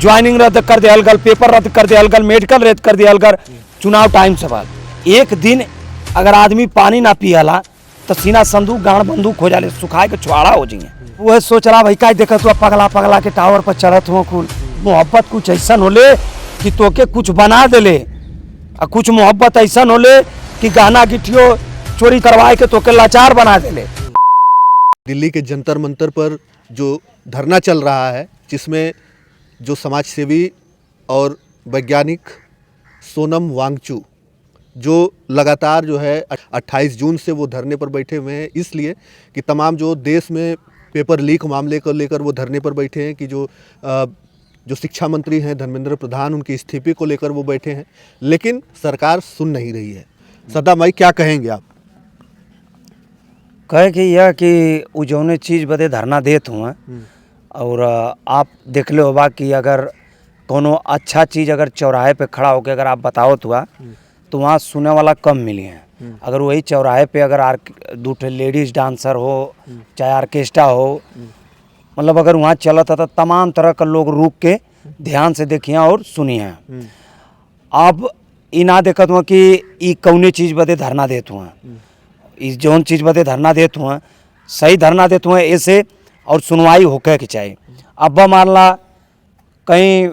Joining रद्द कर दिया गल, पेपर रद्द कर दिया गल, मेडिकल रद्द कर दिया गल, चुनाव टाइम से बाद एक दिन अगर आदमी पानी ना पियला तो सीना संदूक गाड़ बंदूक हो जाले, सुखाए के छुआड़ा हो जाइए। वह सोच रहा भाई का देखत हुआ पगला पगला के टावर पर चढ़त हो, कुल मोहब्बत कुछ ऐसा होले कि तोके कुछ बना देले, और कुछ मोहब्बत ऐसा होले कि गहना गिट्टियों चोरी करवाए के तोके लाचार बना देले। दिल्ली के जंतर मंतर पर जो धरना चल रहा है, जिसमें जो समाज सेवी और वैज्ञानिक सोनम वांगचू जो लगातार जो है 28 जून से वो धरने पर बैठे हुए हैं, इसलिए कि तमाम जो देश में पेपर लीक मामले को लेकर वो धरने पर बैठे हैं कि जो शिक्षा मंत्री हैं धर्मेंद्र प्रधान, उनके इस्तीफे को लेकर वो बैठे हैं, लेकिन सरकार सुन नहीं रही है। सदा भाई क्या कहेंगे आप? कहे कि यह कि उ जौने चीज़ बदे धरना देत हुआ और आप देख ले होगा कि अगर कोनो अच्छा चीज़ अगर चौराहे पे खड़ा होकर अगर आप बताओत हुआ तो वहाँ सुने वाला कम मिली हैं। अगर वही चौराहे पे अगर दो लेडीज़ डांसर हो चाहे ऑर्केस्ट्रा हो, मतलब अगर वहाँ चलत है तो तमाम तरह का लोग रुक के ध्यान से देखिए और सुनिए। अब ई ना देखत हुआ कि ई कौने चीज़ बदे धरना देत हुआ, इस जौन चीज़ बदे धरना देत हुआ सही धरना देत हुआ ऐसे और सुनवाई होके के चाहिए। अब मान ला कहीं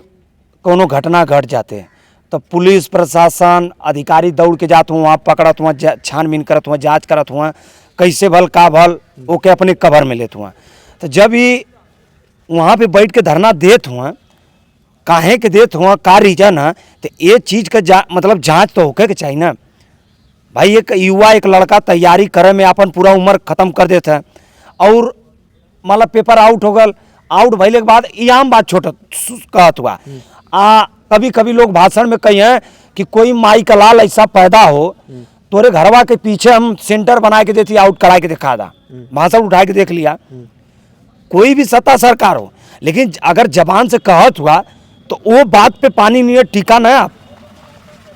कोनो घटना घट जाते तो पुलिस प्रशासन अधिकारी दौड़ के जात हुआ, वहाँ पकड़त हुआ, छानबीन करत हुआ, जांच करत हुआ, कैसे भल का भल ओके अपने कवर में लेत हुआ। तो जब ही वहाँ पे बैठ के धरना देत हुआ, काहे के देत हुआ, का रीजन है, तो ये चीज़ का मतलब जांच तो होके के चाहिए ना भाई। एक युवा एक लड़का तैयारी करे में अपन पूरा उम्र ख़त्म कर देता है और मतलब पेपर आउट हो गल, आउट भैले के बाद ये आम बात छोट कहत हुआ। कभी कभी लोग भाषण में कही हैं कि कोई माई का लाल ऐसा पैदा हो तोरे घरवा के पीछे हम सेंटर बना के देती, आउट करा के दिखा दा, भाषण उठा के देख लिया। कोई भी सत्ता सरकार हो, लेकिन अगर जबान से कहत हुआ तो वो बात पे पानी नहीं टीका ना आप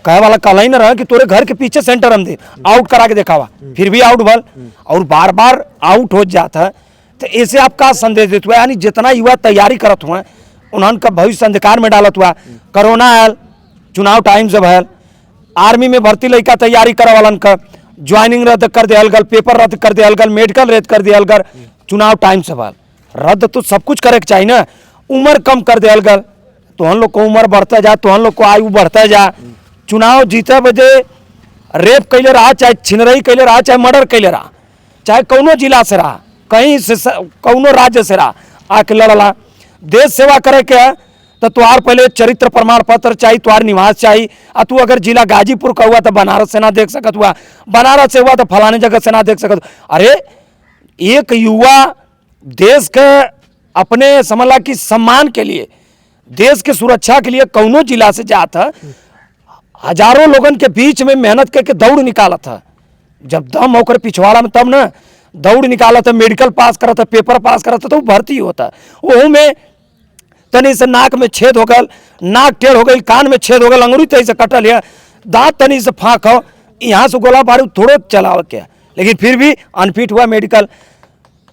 कहे वाला कल ही ना रहा कि तोरे घर के पीछे सेंटर हम दे आउट करा के दिखावा, फिर भी आउट भल और बार बार आउट हो जाता है। तो ऐसे आप का संदेश देते हुआ, यानी जितना युवा तैयारी करत हुआ उन्होंने भविष्य अंधकार में डालत हुआ। कोरोना आयल, चुनाव टाइम से भयल, आर्मी में भर्ती लड़का तैयारी करे वालन का ज्वाइनिंग रद्द कर दिया गल, पेपर रद्द कर दिया गल, मेडिकल रद्द कर दिया गल, चुनाव टाइम से भयल। रद्द तो सब कुछ करे के चाहिए ना, उम्र कम कर दिया गल तो हम लोग को उम्र बढ़ता जा, तो हम लोग को आयु बढ़ता जा। चुनाव जीते बजे रेप कैले रहा, चाहे छिनरई कैले रहा, चाहे मर्डर कैले रहा, चाहे कौनो जिला से रहा, कहीं से कौनो राज्य से रहा, आके लड़ला। देश सेवा करे के है तो तुहार पहले चरित्र प्रमाण पत्र चाहिए, तुहार निवास चाहिए। और तू अगर जिला गाजीपुर का हुआ तो बनारस से ना देख सकत हुआ, बनारस से हुआ तो फलाने जगह से ना देख सकत। अरे एक युवा देश के अपने समझला कि सम्मान के लिए, देश के सुरक्षा के लिए कौनो जिला से जाता, हजारों लोगों के बीच में मेहनत करके दौड़ निकाला था। जब दम होकर पिछवाड़ा में तब ना दौड़ निकाला था, मेडिकल पास करा था, पेपर पास करा था, तो भर्ती होता। वो में तनी से नाक में छेद हो गल, नाक टेढ़ हो गई, कान में छेद हो गल, अंगुरी तनी से कटल है, दांत तनी से फाँक हो, यहाँ से गोला बारूद थोड़ो चलाव क्या, लेकिन फिर भी अनफिट हुआ मेडिकल।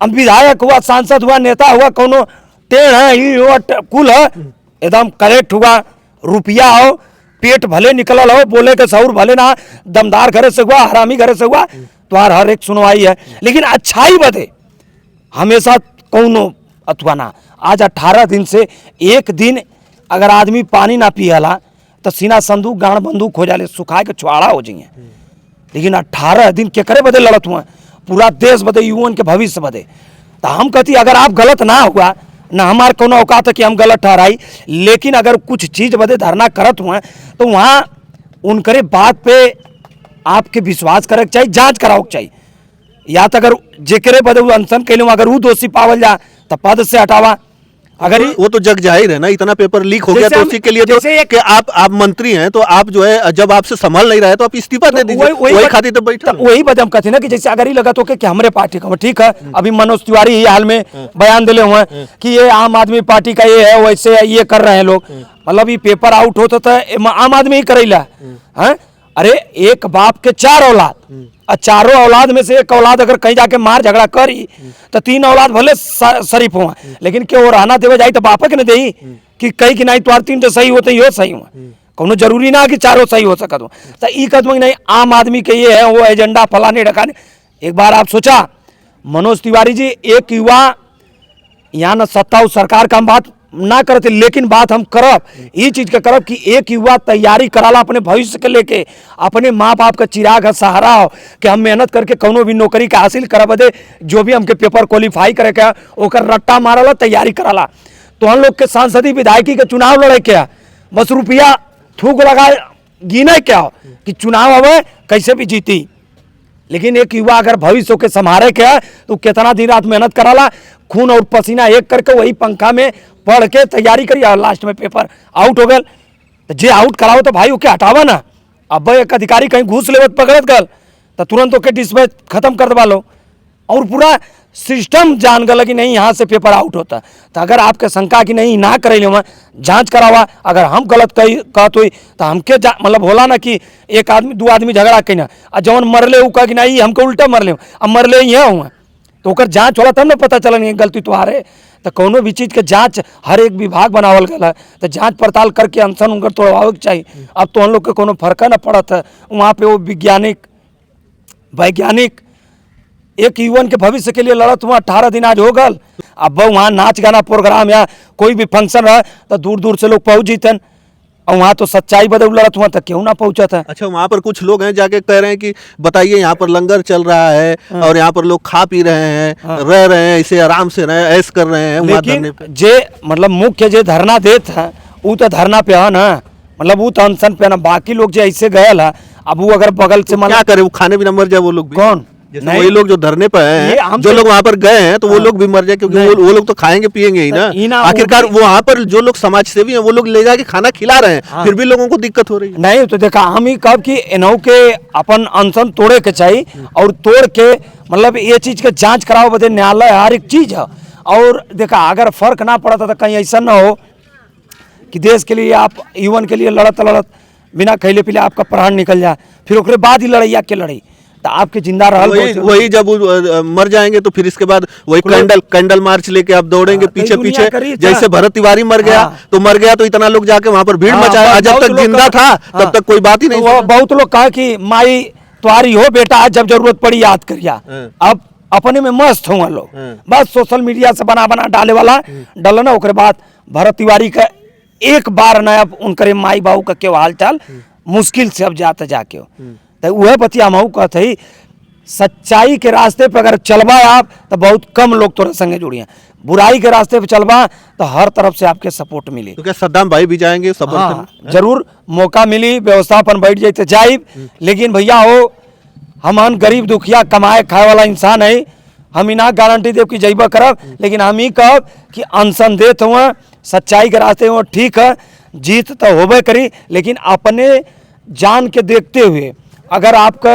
अब विधायक हुआ, सांसद हुआ, नेता हुआ, कोनो टेढ़ है ही हुआ, कुल है एकदम करेक्ट हुआ, रुपया हो, पेट भले निकलल हो, बोले के शौर भले ना, दमदार घरे से हुआ, हरामी घरे से हुआ, तुम्हार हर एक सुनवाई है, लेकिन अच्छाई बदे हमेशा कौनो अथवा ना। आज 18 दिन से एक दिन अगर आदमी पानी ना पियला तो सीना संदूक गाड़ बंदूक हो जाले, सुखाए के छुआड़ा हो जाइए। लेकिन 18 दिन केकरे बदे लड़त हुआ, पूरा देश बदे, युवन के भविष्य बदे। तो हम कहती अगर आप गलत ना हुआ ना, हमारे कोनो औकात है कि हम गलत ठहराई, लेकिन अगर कुछ चीज़ बदे धरना करत हुआ तो वहाँ उनकरे बात पे आपके विश्वास करे चाहिए, जांच कराओ चाहिए। या तो अगर जेकरे बदे अनशन कैलू अगर वो दोषी पावल जा तो पद से हटावा। अगर वो तो जग जाहिर है ना, इतना पेपर लीक हो गया तो उसी के लिए तो कि आप मंत्री हैं, तो आप जो है जब आपसे संभल नहीं रहे तो आप इस्तीफा दे दीजिए, वही खातिर तो बैठा। वही बात हम कहते हैं ना कि जैसे अगर ही लगा तो कि हमारे पार्टी का ठीक है, अभी मनोज तिवारी ही हाल में बयान दिले हुए कि ये आम आदमी पार्टी का ये है, वैसे ये कर रहे हैं लोग, मतलब ये पेपर आउट होता था आम आदमी ही करेला है। अरे एक बाप के 4 औलाद, और चारों औलाद में से एक औलाद अगर कहीं जाके मार झगड़ा करी तो 3 औलाद भले शरीफ हुआ, लेकिन क्यों रहना देवे जाए तो बाप के न दे कि कहीं कि नहीं तुम्हारे 3 तो सही होते ही हो सही हुआ, कोनो जरूरी ना कि चारों सही हो सकत हो। तो ई कदम नहीं आम आदमी के ये है वो एजेंडा फलाने ढकाने। एक बार आप सोचा मनोज तिवारी जी, एक युवा यहाँ न सत्ता और सरकार का हम बात ना करते, लेकिन बात हम करब ये चीज के करब कि एक युवा तैयारी कराला अपने भविष्य के लेके, अपने माँ बाप का चिराग है, सहारा हो कि हम मेहनत करके कोनो भी नौकरी का हासिल करब दे, जो भी हमके पेपर क्वालिफाई करे के ओकर रट्टा मारला तैयारी कराला। तो हम लोग के सांसदीय विधायकी के चुनाव लड़े के बस रुपया थूक लगा गिने क्या हो कि चुनाव हवे कैसे भी जीती, लेकिन एक युवा अगर भविष्य के संभारे के है तो कितना दिन रात मेहनत कराला, खून और पसीना एक करके वही पंखा में पढ़ के तैयारी करी और लास्ट में पेपर आउट हो गए। तो जे आउट कराओ तो भाई ओके हटावा ना। अब एक अधिकारी कहीं घूस लेवत पकड़त गल तो तुरंत ओके डिस्पैच खत्म कर दबा लो और पूरा सिस्टम जान गल कि नहीं यहाँ से पेपर आउट होता। तो अगर आपके शंका कि नहीं ना करे हुआ जांच करावा, अगर हम गलत कहत हुई तो हमके मतलब होला ना कि एक आदमी 2 आदमी झगड़ा कहीं और जौन मरले उ कह कि नहीं हमको उल्टा मरले, अब मरले यहाँ हुआ तो ओकर जांच होला तब ना पता चला नहीं गलती तुम्हारे। तो कोनो भी चीज़ के जांच हर एक विभाग बनावल गया है, तो जांच पड़ताल करके अनशन उनकर तोड़वावे के चाहिए। अब तो हम लोग के कोनो फर्क ना पड़त है, वहाँ पे वो वैज्ञानिक एक युवन के भविष्य के लिए लड़त हुआ 18 दिन आज हो गल। अब वहाँ नाच गाना प्रोग्राम या कोई भी फंक्शन है तो दूर दूर से लोग पहुँच जीतन, और वहाँ तो सच्चाई बदल लड़त हुआ तो क्यों ना पहुँचा था। अच्छा, वहाँ पर कुछ लोग हैं जाके कह रहे हैं कि बताइए यहाँ पर लंगर चल रहा है और यहाँ पर लोग खा पी रहे हैं, रह रहे हैं, इसे आराम से रहे, ऐश कर रहे हैं वहाँ धरने पे। जे मतलब मुख्य जे धरना देत है वो तो धरना पे है ना, मतलब वो तो अनशन पे है ना। बाकी लोग जो ऐसे गए है अब वो अगर बगल से क्या करे, वो खाने भी ना मर जाए वो लोग भी। कौन जैसे वही लोग जो धरने पर हैं, जो लोग वहाँ पर गए हैं तो वो लोग भी मर जाए, क्योंकि वो लोग तो खाएंगे पिएंगे ही ना। आखिरकार वो वहाँ पर जो लोग समाज सेवी हैं वो लोग ले जाके खाना खिला रहे हैं, फिर भी लोगों को दिक्कत हो रही है। नहीं तो देखा हम ही कब कि इन्हों के अपन अनशन तोड़े के चाहिए और तोड़ के मतलब ये चीज के जांच कराओ बदे न्यायालय हर एक चीज है। और देखा अगर फर्क ना पड़ता तो कहीं ऐसा ना हो कि देश के लिए आप युवन के लिए लड़त बिना खैले पीले आपका प्राण निकल जाए, फिर उसके बाद ही लड़ैया के लड़ाई तो आपके जिंदा रहल वही जब मर जाएंगे तो फिर इसके बाद वही कैंडल मार्च लेके आप दौड़ेंगे पीछे पीछे। जैसे भरत तिवारी मर गया तो इतना लोग जाके वहां पर भीड़ मचाया, जब तक जिंदा था तब तक कोई बात ही नहीं। बहुत लोग कहा कि माई तुम्हारी हो बेटा, जब जरूरत पड़ी याद करिया। अब अपने में मस्त हुआ लोग, बस सोशल मीडिया से बना डाले वाला डलना। ओकरे बाद भरत तिवारी का एक बार न अब उनके माई बाबू का क्यों हाल चाल मुश्किल से अब जाते जाके तो वह बतिया हम कहते ही सच्चाई के रास्ते पे अगर चलबा आप तो बहुत कम लोग तोरे संगे जुड़िए, बुराई के रास्ते पे चलबा तो हर तरफ से आपके सपोर्ट मिली। तो क्या सद्दाम भाई भी जाएंगे? जरूर मौका मिली व्यवस्थापन बैठ जाते जाइब, लेकिन भैया हो हम गरीब दुखिया कमाए खाए वाला इंसान है, हम ही ना गारंटी देव कि जइबा करब, लेकिन हम ही कहब कि अनशन देत हुआ सच्चाई के रास्ते हुआ ठीक है, जीत तो होबे करी, लेकिन अपने जान के देखते हुए अगर आपका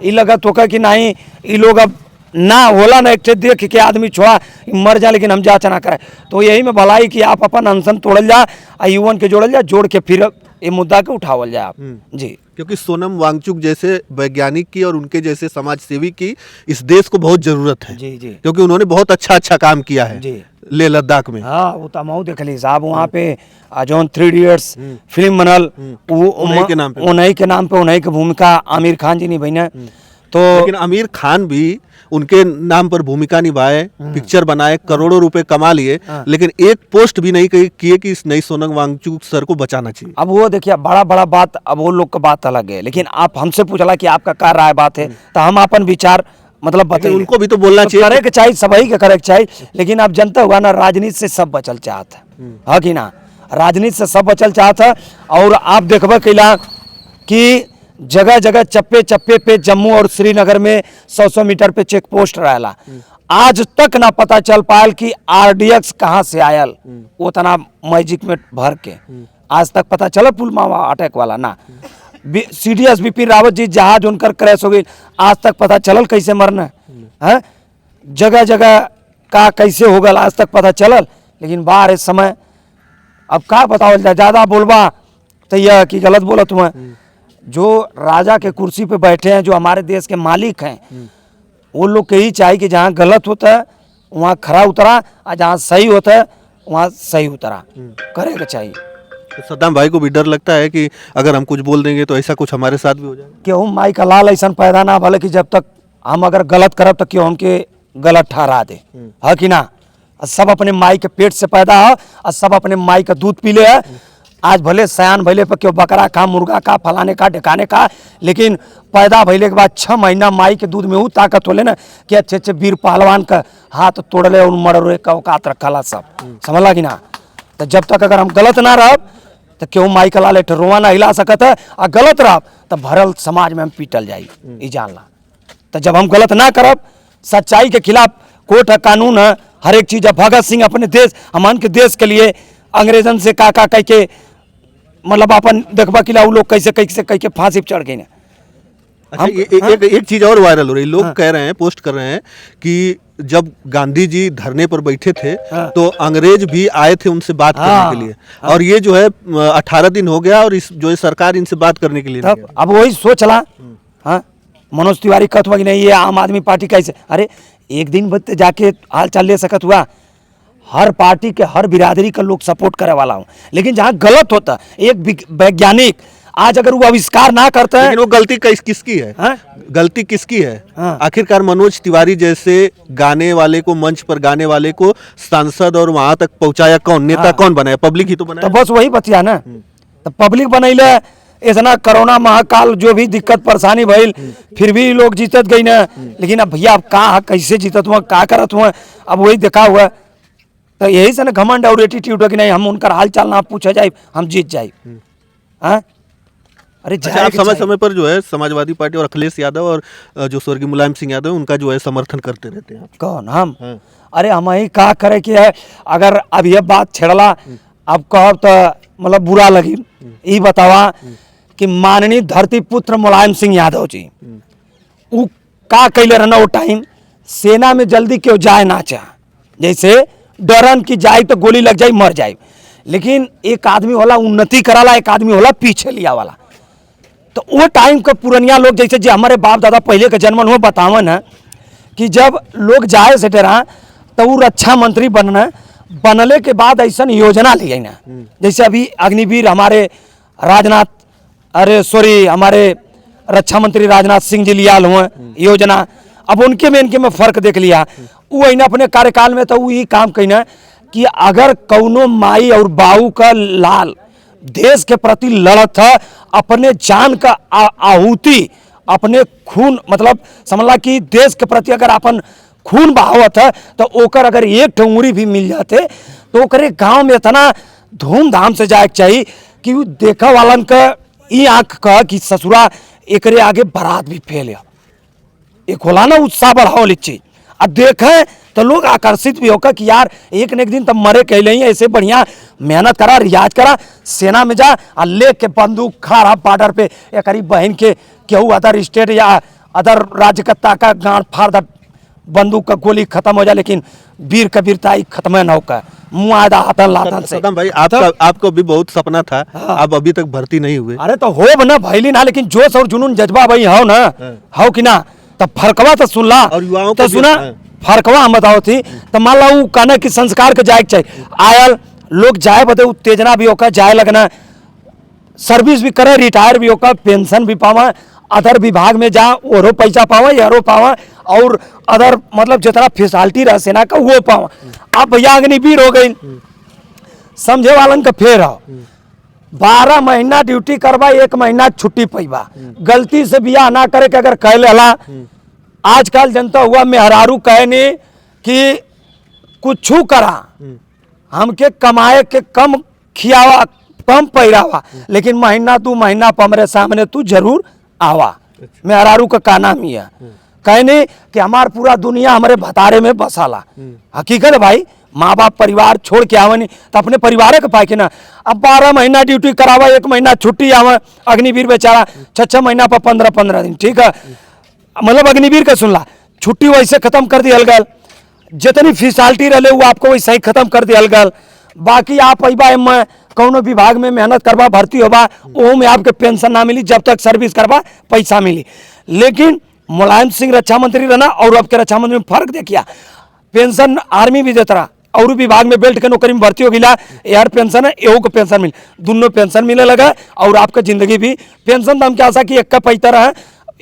ये लगत होगा कि नहीं ये लोग अब ना होला ना एक देख के आदमी छोड़ा मर जा लेकिन हम जांच ना करें, तो यही में भलाई कि आप अपन अनशन तोड़ल जा और युवन के जोड़ल जा, जोड़ के फिर ये मुद्दा के उठावल जाए आप जी। क्योंकि सोनम वांगचुक जैसे वैज्ञानिक की और उनके जैसे समाज सेवी की इस देश को बहुत जरूरत है जी जी, क्योंकि उन्होंने बहुत अच्छा काम किया है जी लेह लद्दाख में। हाँ वो तो देख ली साहब वहाँ पे जौन 3 इडियट्स फिल्म बनल वो उन्हीं के नाम पे उन्हीं की भूमिका आमिर खान जी निभाई। तो लेकिन आमिर खान भी उनके नाम पर भूमिका निभाए, पिक्चर बनाए, करोड़ों रुपए कमा लिए, लेकिन एक पोस्ट भी नहीं किए कि इस नई सोनम वांगचुक सर को बचाना चाहिए। अब वो देखिए बड़ा बात, अब वो लोग का बात अलग है, लेकिन आप हमसे पूछला कि आपका क्या राय बात है तो हम अपन विचार मतलब बताइए। उनको भी तो बोलना चाहिए, करे के चाहिए, सभी के करे के चाहिए, लेकिन अब जनता हुआ ना राजनीति से सब बचल चाहता है कि ना, राजनीति से सब बचल चाहता है। और आप देखबे कैला कि जगह जगह चप्पे चप्पे पे जम्मू और श्रीनगर में 100 मीटर पे चेक पोस्ट रहेला, आज तक ना पता चल पायल कि RDX कहाँ से आयल उतना मैजिक में भर के, आज तक पता चला पुलवामा अटैक वाला ना। CDS बिपिन रावत जी जहाज उनकर क्रैश हो गई, आज तक पता चलल कैसे मरना है, जगह जगह का कैसे हो गल आज तक पता चलल, लेकिन बाहर इस समय अब का बतावल जाए, ज्यादा बोलबा तो यह कि गलत बोला तुम्हें। जो राजा के कुर्सी पे बैठे हैं, जो हमारे देश के मालिक हैं, वो लोग के ही चाहिए कि जहाँ गलत होता है वहाँ खरा उतरा और जहाँ सही होता है वहाँ सही उतरा, करेगा चाहिए। तो सद्दाम भाई को भी डर लगता है कि अगर हम कुछ बोल देंगे तो ऐसा कुछ हमारे साथ भी हो जाएगा। केहू माई का लाल ऐसा पैदा ना भले कि जब तक हम अगर गलत करब तो केहू हमके गलत ठहरा दे, है कि ना। सब अपने माई के पेट से पैदा है और सब अपने माई का दूध पी ले है। आज भले सयान भैले पर क्यों बकरा का, मुर्गा का, फलाने का, ढिकाने का, लेकिन पैदा भैले के बाद 6 महीना माई के दूध में वो ताकत होले ना कि अच्छे अच्छे वीर पहलवान का हाथ तोड़ले उन मरे का औकात रखला सब, समझला कि ना। तो जब तक अगर हम गलत ना रहब तो क्यों माई का लाल रोआ ना हिला सकत है, और गलत रहब तो भरल समाज में हम पीटल जाई, ये जानला। तो जब हम गलत ना करब, सच्चाई के खिलाफ कोर्ट है, कानून है, हर एक चीज है। भगत सिंह अपने देश, हमन के देश के लिए अंग्रेजन से का कह के मतलब अपन देखबा कि उ लोग कैसे कैसे कह के फांसी पे चढ़ गए ना। अच्छा, एक चीज और वायरल हो रही, लोग कह रहे हैं, पोस्ट कर रहे हैं कि जब गांधी जी धरने पर बैठे थे तो अंग्रेज भी आए थे उनसे बात करने के लिए, और ये जो है 18 दिन हो गया और इस जो है सरकार इनसे बात करने के लिए नहीं गया। अब वही सोचला, हाँ, मनोज तिवारी कहत हुआ कि नहीं ये आम आदमी पार्टी कैसे, अरे एक दिन बत्ते जाके हाल चाल ले सकत हुआ। हर पार्टी के हर बिरादरी का लोग सपोर्ट करे वाला हूँ, लेकिन जहाँ गलत होता, एक वैज्ञानिक आज अगर वो आविष्कार ना करता है, लेकिन वो गलती किसकी है? हाँ? गलती किसकी है? हाँ। आखिरकार मनोज तिवारी जैसे गाने वाले को, मंच पर गाने वाले को सांसद और वहां तक पहुंचाया कौन? नेता कौन बनाया? पब्लिक ही तो बनाया। तो बस वही बतिया ना, तो पब्लिक बनैले। इतना कोरोना महाकाल जो भी दिक्कत परेशानी भइल, फिर भी लोग जीतत गई ना। लेकिन अब भैया अब कहाँ कैसे जीतत हुआ, का करत हुआ, अब वही देखा हुआ। तो यही से ना घमंड और एटीट्यूड है कि नहीं हम उनका हाल चाल ना पूछा जाए, हम जीत जाए। हाँ, अरे अच्छा, आप समय समय पर जो है समाजवादी पार्टी और अखिलेश यादव और जो स्वर्गीय मुलायम सिंह यादव उनका जो है समर्थन करते रहते हैं। कौन हम? हाँ। अरे हम ही का करे कि है, अगर अब ये बात छेड़ला अब कहब तो मतलब बुरा लगी। ये बतावा कि माननीय धरती पुत्र मुलायम सिंह यादव जी वो का कैले रहना, वो टाइम सेना में जल्दी क्यों जाए ना चाह, जैसे डरन की जाए तो गोली लग जाए मर जाए। लेकिन एक आदमी होला उन्नति कराला, एक आदमी होला पीछे लिया वाला। तो वो टाइम का पुरनिया लोग जैसे जो हमारे बाप दादा पहले के जन्मन हुआ बतावन है कि जब लोग जाए से डरा तो वो रक्षा मंत्री बनने के बाद ऐसा योजना लिए ना, जैसे अभी अग्निवीर हमारे राजनाथ, अरे सॉरी हमारे रक्षा मंत्री राजनाथ सिंह जी लिया हुए योजना। अब उनके में इनके में फर्क देख लिया, वो अपने कार्यकाल में तो वो ये काम कहना कि अगर कौनो माई और बाऊ का लाल देश के प्रति लड़त है, अपने जान का आहुति, अपने खून मतलब समझला कि देश के प्रति अगर अपन खून बहावत है तो ओकर अगर एक ठंगुरी भी मिल जाते तो ओकरे गांव में इतना धूमधाम से जाए चाहिए कि वो देखा वालन का ये आँख का कि ससुरा एकरे आगे बारात भी फैल एक होला ना उत्साह बढ़ाओ लिच्ची। अब देखें तो लोग आकर्षित भी होकर कि यार एक न एक दिन तब मरे कहले ही, ऐसे बढ़िया मेहनत करा, रियाज करा, सेना में जा और ले के बंदूक खड़ा बॉर्डर पे एक बहन के केहू अदर स्टेट या अदर राज्य का ताका गांड फाड़ द बंदूक का गोली खत्म हो जाए, लेकिन वीर का वीरता ही खत्म न होकर मुआदा हाथन लातन से। सद्दाम भाई आपको भी बहुत सपना था, आप अभी तक भर्ती नहीं हुए। अरे तो हो ना भैली ना, लेकिन जोश और जुनून जज्बा भाई हो ना, हो कि ना। तब फरकवा तो सुन ला, और युवाओं तो सुना फरकवा हम बताओ थी। तो मान ला कहना कि संस्कार के जाए चाहिए, आयल लोग जाए बदे उत्तेजना भी होकर जाए लगना, सर्विस भी करे, रिटायर भी होकर, पेंशन भी पावा, अदर विभाग में जा ओरो पैसा पावा यारो पावा, और अदर मतलब जितना फैसिलिटी रहा सेना का वो पावा। अब भैया अग्निवीर हो गई, समझे वालन का फेर हो 12 महीना ड्यूटी करवा, 1 महीना छुट्टी पैबा। गलती से बियाह ना करे कि अगर कह लेला, आजकल जनता हुआ मेहरारू कहने कि कुछ करा हमके कमाए के कम खियावा कम पैरावा, लेकिन महीना 2 महीना पमरे सामने तू जरूर आवा। मेहरारू का का नाम ही है कहने कि हमार पूरा दुनिया हमारे भतारे में बसाला। हकीकत है भाई, माँ बाप परिवार छोड़ के आवनी तो अपने परिवार के पाए के ना। अब 12 महीना ड्यूटी करावा, 1 महीना छुट्टी आवा। अग्निवीर बेचारा 6 महीना पर 15 दिन, ठीक है मतलब अग्निवीर का सुनला छुट्टी वैसे खत्म कर दी अलगल, जितनी फैसिलिटी रहे वो आपको वैसे ही खत्म कर दी अलगल। बाकी आप अबा में कौनो विभाग में मेहनत करवा, भर्ती होबा, वो में आपके पेंशन ना मिली, जब तक सर्विस करवा पैसा मिली। लेकिन मुलायम सिंह रक्षा मंत्री रहना और अब के रक्षा मंत्री में फर्क देखिया, पेंशन आर्मी भी देता रहा और विभाग में बेल्ट के नौकरी में भर्ती हो गिला, यार पेंशन है, एहू को पेंशन मिल, दोनों पेंशन मिले लगा और आपका जिंदगी भी पेंशन। तो हम क्या आशा कि एक का पैसा रहा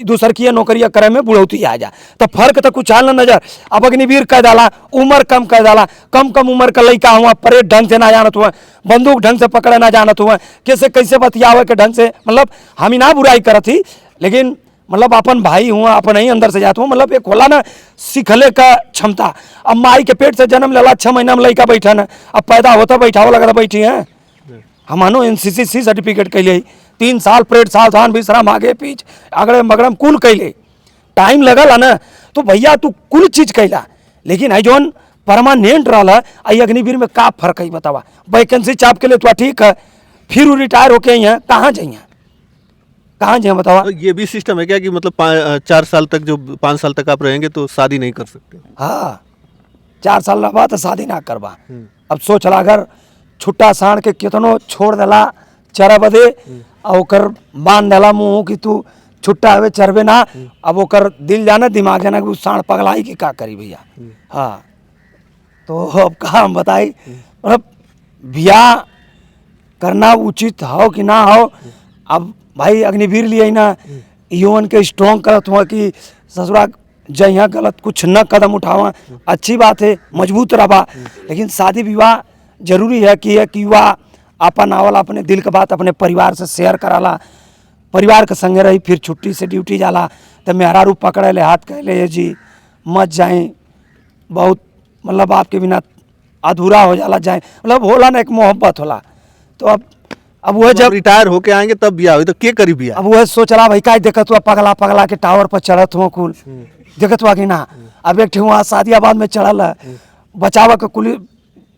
दूसर की नौकरियां करे में बुढ़ौती आ जा, तो फर्क तो कुछ हाल न नजर। अब अग्निवीर कह डाला, उम्र कम कह डाला, कम कम उम्र का लड़का हुआ, परेड ढंग से ना जानत हुआ, बंदूक ढंग से पकड़े ना जानत हुआ, कैसे कैसे बतियावे के ढंग से, मतलब हम ही ना बुराई करत ही, लेकिन मतलब अपन भाई हुआ, अपन ही अंदर से जात हुआ, मतलब एक होला ना सीखले का क्षमता। अब माई के पेट से जन्म लेला 6 महीना में लड़का बैठा ना, अब पैदा होता बैठावा लगा बैठी है। हमानो एनसीसी सर्टिफिकेट कैले 3 साल परेड सावधान विश्राम आगे पीछ अगड़े मगड़म कुल कैले, टाइम लगल ना, तो भैया तू कुल चीज कैला, लेकिन है जोन परमानेंट रहा आई अग्निवीर में का फर्क है बतावा। वैकेंसी चाप के लिए तो ठीक है, फिर वो रिटायर होके यहाँ कहाँ जाइए, कहाँ जाए बतावा। तो ये भी सिस्टम है क्या कि मतलब 4 साल तक, जो 5 साल तक आप रहेंगे तो शादी नहीं कर सकते? हाँ, 4 साल बाद तो शादी ना करवा। अब सोच ला, अगर छुट्टा साण के कितनो छोड़ देला चरा बदे और ओकर बांध देला मुँह कि तू छुट्टा हवे चरबे ना, अब ओकर दिल जाना दिमाग जाना कि साण पगलाई की का करी भैया। हाँ, तो अब कहा हम बताई, मतलब ब्याह करना उचित हो कि ना हो। अब भाई अग्निवीर लिए ना यौवन के स्ट्रॉन्ग करत हुआ कि ससुरा जहाँ गलत कुछ न कदम उठावा, अच्छी बात है, मजबूत रहा, लेकिन शादी विवाह जरूरी है कि युवा अपन आवला, अपने दिल के बात अपने परिवार से शेयर कराला, परिवार के संगे रही, फिर छुट्टी से ड्यूटी जाला तो मेहरारू पकड़े ले हाथ कह ले जी मत जाए, बहुत मतलब आपके बिना अधूरा हो जाला जाए, मतलब होला ना एक मोहब्बत होला। तो अब वह जब रिटायर होके आएंगे तब बिया हुई तो के करी बिया? अब वह सोचला भाई का देखत हुआ पगला पगला के टावर पर चढ़त हुआ कुल देखत हुआ कि ना। अब एक वहाँ शादियाबाद में चढ़ल बचाव के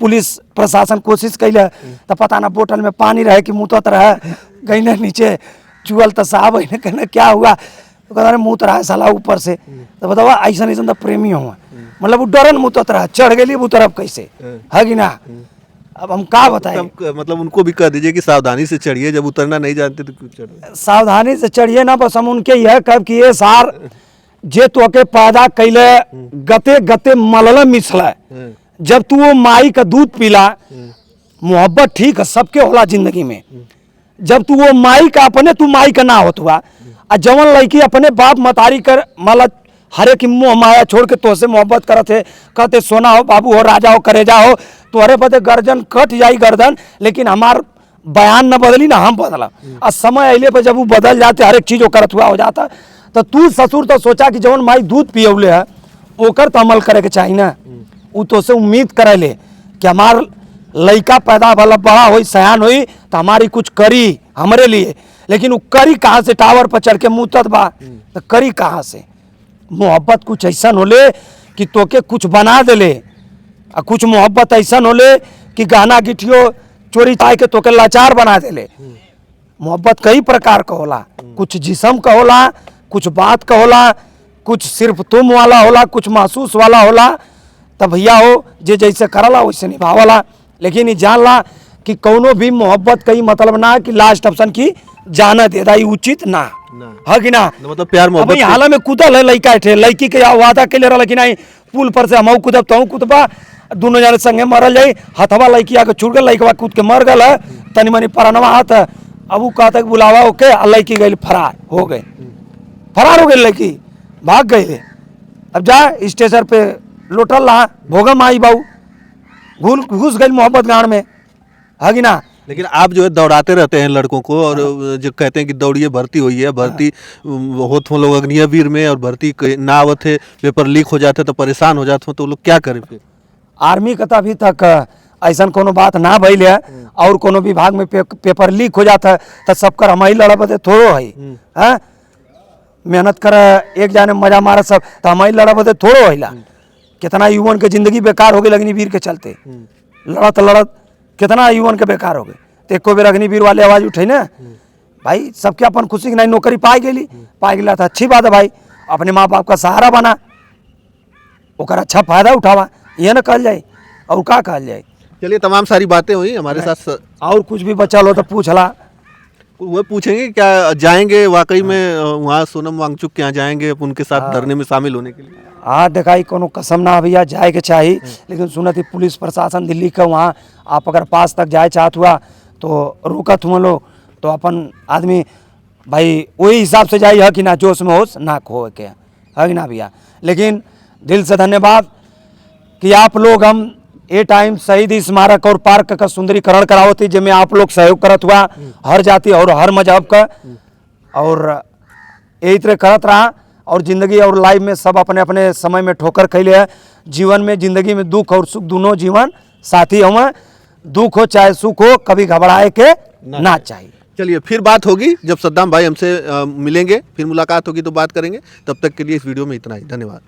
पुलिस प्रशासन कोशिश कैले तो पता ना बोतल में पानी रहे कि मुँहत रहे, गई नीचे चुअल तो साहब है कहना क्या हुआ, तो कहता मुँह रहा है साला ऊपर से। तो बताओ ऐसा ऐसा तो प्रेमी हुआ, मतलब वो डरन मुँहत रहा, चढ़ गई वो तरफ कैसे है कि ना। अब हम का बताएं, मतलब उनको भी कह दीजिए कि सावधानी से चढ़िए, जब उतरना नहीं जानते तो क्यों चढ़े। सावधानी से चढ़िए ना, बस हम उनके यह कब कि ये सार जे तो के पैदा कैले गते गते मलल मिसल, जब तू वो माई का दूध पीला, मोहब्बत ठीक है सबके होला जिंदगी में, जब तू वो माई का अपने तू माई का ना होत हुआ, और जवन लड़की अपने बाप मतारी कर मतलब हरे की मोह माया छोड़ के तोसे मोहब्बत करत है, कहते सोना हो बाबू हो राजा हो करेजा हो, तोहरे बदे गर्दन कट जाई गर्दन, लेकिन हमार बयान न बदली ना हम बदला। और समय अले पर जब वो बदल जाते हर एक चीज वो करत हुआ हो जाता, तो तू ससुर तो सोचा कि जवन माई दूध पियौले है ओकर तो अमल करे के चाहिए ना। वो तो से उम्मीद करे ले कि हमार लड़का पैदा भला बड़ा हो सयान हुई तो हमारी कुछ करी हमरे लिए, लेकिन वो करी कहाँ से, टावर पर चढ़ के मुँहत बा तो करी कहाँ से। मोहब्बत कुछ ऐसा होले कि तोके कुछ बना देले, और कुछ मोहब्बत ऐसा होले कि गहना गिठियो चोरी चाय के तोके लाचार बना देले। मोहब्बत कई प्रकार का होला, कुछ जिस्म का होला, कुछ बात का होला, कुछ सिर्फ तुम वाला होला, कुछ महसूस वाला होला। तब भैया हो जे जैसे करला वैसे निभावला, लेकिन ये जान ला कि कौनो भी मोहब्बत कई मतलब ना कि लास्ट ऑप्शन की जाना दे दाई उचित ना है कि ना। मतलब प्यार मोहब्बत हाल में कूदल है लड़का थे, लड़की के वादा के ले रहा कि नहीं पुल पर से हम कूदब तो कूदबा, दोनों जने संगे मरल जाई, हथवा लड़की आके छूट गल, लड़का कूद के मर गल है, तनी मनी परानवा हाथ है। अब वो कहता बुलावा ओके, लड़की गई फरार हो गए, फरार हो गई लड़की, भाग गई। अब जा स्टेशन पे लोटल रहा, भोगम आई बाबू घुस गई मोहब्बत गाँव में है कि ना। लेकिन आप जो है दौड़ाते रहते हैं लड़कों को, और जो कहते हैं कि दौड़िए भर्ती हुई है, भर्ती होते हो लोग अग्निवीर में, और भर्ती ना आवत है, पेपर लीक हो जाते तो परेशान हो जाते हो, तो लोग क्या करें फिर? आर्मी का अभी तक ऐसा कोनो बात ना भइल है, और कोनो विभाग में पेपर लीक हो जाता है तो सबकर हम ही लड़ा बदे थोड़ो है, मेहनत कर एक जाने मजा मारा सब तो हम ही लड़ा बदे थोड़ो है। कितना युवन के जिंदगी बेकार हो गई अग्निवीर के चलते, लड़त लड़त कितना युवन के बेकार हो गए। तो एको बेर अग्निवीर वाले आवाज उठे ना भाई, सबके अपन खुशी की नहीं नौकरी पाई गई तो अच्छी बात है भाई, अपने माँ बाप का सहारा बना, ओकर अच्छा फायदा उठावा, ये ना कहल जाए और का कहल जाए। चलिए, तमाम सारी बातें हुई हमारे साथ। और कुछ भी बचा लो तो पूछ ला। वो पूछेंगे क्या जाएंगे वाकई में वहाँ सोनम वांगचुक के यहाँ जाएंगे उनके साथ धरने में शामिल होने के लिए? हाँ देखाई कोनो कसम ना भैया जाए के चाहिए, लेकिन सुनत ही पुलिस प्रशासन दिल्ली का वहाँ आप अगर पास तक जाए चाहत हुआ तो रुकत हुआ लोग, तो अपन आदमी भाई वही हिसाब से जाइए कि ना जोश में होश ना खो के, है कि ना भैया। लेकिन दिल से धन्यवाद कि आप लोग हम ये टाइम शहीद स्मारक और पार्क का सुंदरीकरण कराओ थी, जिसमें आप लोग सहयोग करत हुआ हर जाति और हर मजहब का, और यही तरह करत रहा। और ज़िंदगी और लाइफ में सब अपने अपने समय में ठोकर खैले है। जीवन में ज़िंदगी में दुख और सुख दोनों जीवन साथी हुए, दुख हो चाहे सुख हो, कभी घबराए के ना चाहिए। चलिए फिर बात होगी जब सद्दाम भाई हमसे मिलेंगे, फिर मुलाकात होगी तो बात करेंगे। तब तक के लिए इस वीडियो में इतना ही, धन्यवाद।